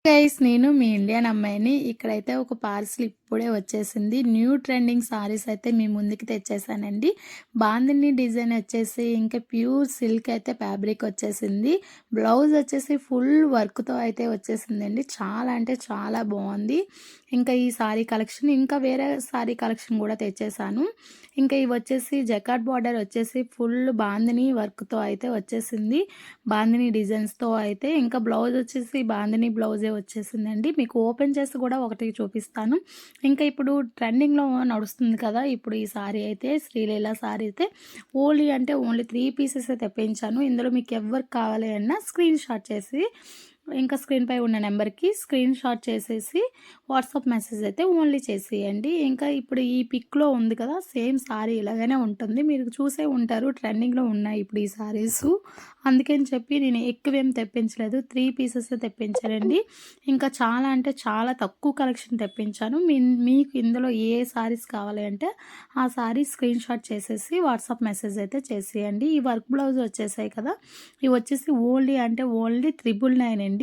Guys నేను మీ Indian అమ్మాయిని. ఇక్కడైతే ఒక పార్సిల్ ఇప్పుడే వచ్చేసింది. న్యూ ట్రెండింగ్ సారీస్ అయితే మీ ముందుకి తెచ్చేసానండి. బాందిని డిజైన్ వచ్చేసి ఇంకా ప్యూర్ సిల్క్ అయితే ఫ్యాబ్రిక్ వచ్చేసింది. బ్లౌజ్ వచ్చేసి ఫుల్ వర్క్తో అయితే వచ్చేసిందండి. చాలా అంటే చాలా బాగుంది. ఇంకా ఈ సారీ కలెక్షన్ ఇంకా వేరే సారీ కలెక్షన్ కూడా తెచ్చేసాను. ఇంకా ఇవి వచ్చేసి జకాట్ బార్డర్ వచ్చేసి ఫుల్ బాందిని వర్క్తో అయితే వచ్చేసింది. బాందిని డిజైన్స్తో అయితే ఇంకా బ్లౌజ్ వచ్చేసి బాందిని బ్లౌజే వచ్చేసిందండి. మీకు ఓపెన్ చేసి కూడా ఒకటి చూపిస్తాను. ఇంకా ఇప్పుడు ట్రెండింగ్లో నడుస్తుంది కదా, ఇప్పుడు ఈ సారీ అయితే శ్రీలీల సారీ అయితే ఓన్లీ 3 పీసెస్ తెప్పించాను. ఇందులో మీకు ఎవరికి కావాలి అన్నా స్క్రీన్ షాట్ చేసి ఇంకా స్క్రీన్పై ఉన్న నెంబర్కి స్క్రీన్ షాట్ చేసేసి వాట్సాప్ మెసేజ్ అయితే ఓన్లీ చేసేయండి. ఇంకా ఇప్పుడు ఈ పిక్లో ఉంది కదా, సేమ్ సారీ ఇలాగనే ఉంటుంది. మీరు చూసే ఉంటారు, ట్రెండింగ్లో ఉన్నాయి ఇప్పుడు ఈ సారీస్. అందుకని చెప్పి నేను ఎక్కువేం తెప్పించలేదు, 3 పీసెస్ తెప్పించానండి. ఇంకా చాలా అంటే చాలా తక్కువ కలెక్షన్ తెప్పించాను. మీకు ఇందులో ఏ సారీస్ కావాలి అంటే ఆ సారీ స్క్రీన్ షాట్ చేసేసి వాట్సాప్ మెసేజ్ అయితే చేసేయండి. ఈ వర్క్ బ్లౌజ్ వచ్చేసాయి కదా, ఇవి వచ్చేసి ఓన్లీ 999 అండి.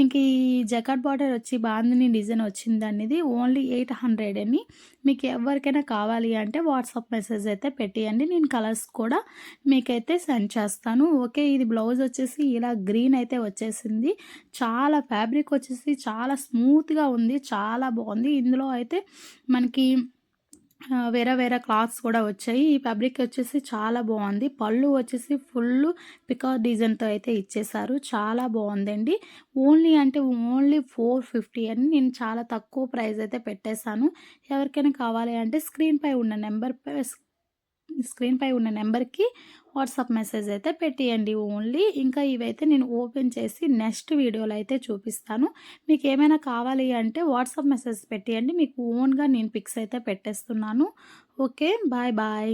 ఇంక ఈ జకాట్ బార్డర్ వచ్చి బాందిని డిజైన్ వచ్చింది అనేది ఓన్లీ 800 అని. మీకు ఎవరికైనా కావాలి అంటే వాట్సాప్ మెసేజ్ అయితే పెట్టేయండి. నేను కలర్స్ కూడా మీకైతే సెండ్ చేస్తాను. ఓకే, ఇది బ్లౌజ్ వచ్చేసి ఇలా గ్రీన్ అయితే వచ్చేసింది. చాలా ఫ్యాబ్రిక్ వచ్చేసి చాలా స్మూత్గా ఉంది, చాలా బాగుంది. ఇందులో అయితే మనకి వేరే వేరే క్లాత్స్ కూడా వచ్చాయి. ఈ ఫ్యాబ్రిక్ వచ్చేసి చాలా బాగుంది. పళ్ళు వచ్చేసి ఫుల్ పికాక్ డిజైన్తో అయితే ఇచ్చేసారు. చాలా బాగుందండి. ఓన్లీ 450 అని నేను చాలా తక్కువ ప్రైస్ అయితే పెట్టేశాను. ఎవరికైనా కావాలి అంటే స్క్రీన్పై ఉన్న నెంబర్కి వాట్సాప్ మెసేజ్ అయితే పెట్టేయండి ఓన్లీ. ఇంకా ఇవైతే నేను ఓపెన్ చేసి నెక్స్ట్ వీడియోలో అయితే చూపిస్తాను. మీకు ఏమైనా కావాలి అంటే వాట్సాప్ మెసేజ్ పెట్టేయండి. మీకు ఓన్గా నేను పిక్స్ అయితే పెట్టేస్తున్నాను. Okay, bye bye.